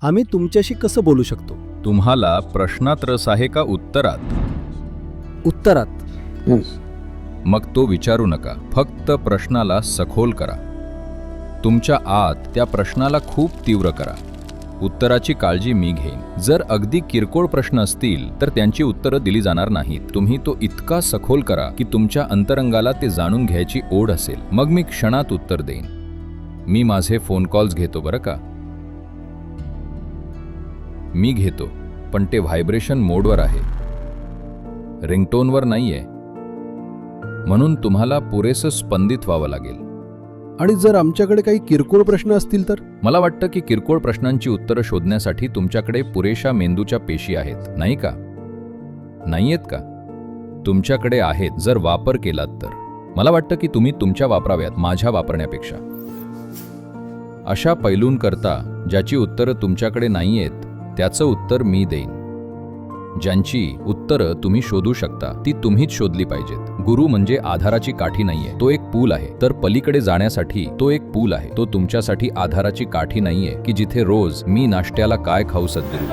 आम्ही तुमच्याशी कसं बोलू शकतो? तुम्हाला प्रश्नात रस आहे का उत्तरात? उत्तरात. मग तो विचारू नका, फक्त प्रश्नाला सखोल करा. तुमच्या आत त्या प्रश्नाला खूप तीव्र करा. उत्तराची काळजी मी घेईन. जर अगदी किरकोळ प्रश्न असतील तर त्यांची उत्तरं दिली जाणार नाहीत. तुम्ही तो इतका सखोल करा की तुमच्या अंतरंगाला ते जाणून घ्यायची ओढ असेल. मग मी क्षणात उत्तर देईन. मी माझे फोन कॉल्स घेतो बरं का. मी घेतो, पण ते व्हायब्रेशन मोडवर आहे, रिंगटोनवर नाहीये. म्हणून तुम्हाला पुरेसं स्पंदित व्हावं लागेल. आणि जर आमच्याकडे काही किरकोळ प्रश्न असतील तर? मला वाटतं की किरकोळ प्रश्नांची उत्तरं शोधण्यासाठी तुमच्याकडे पुरेशा मेंदूच्या पेशी आहेत, नाही का? नाहीयेत का? तुमच्याकडे आहेत, जर वापर केलात तर. मला वाटतं की तुम्ही तुमच्या वापराव्यात, माझ्या वापरण्यापेक्षा. अशा पैलूंकरता ज्याची उत्तरं तुमच्याकडे नाहीयेत त्याचं उत्तर मी देईन. ज्यांची उत्तरं तुम्ही शोधू शकता ती तुम्हीच शोधली पाहिजेत. गुरु म्हणजे आधाराची काठी नाहीये, तो एक पूल आहे. तर पलीकडे जाण्यासाठी तो एक पूल आहे. तो तुमच्यासाठी आधाराची काठी नाहीये की जिथे रोज मी नाश्त्याला काय खाऊ सद्गुरू.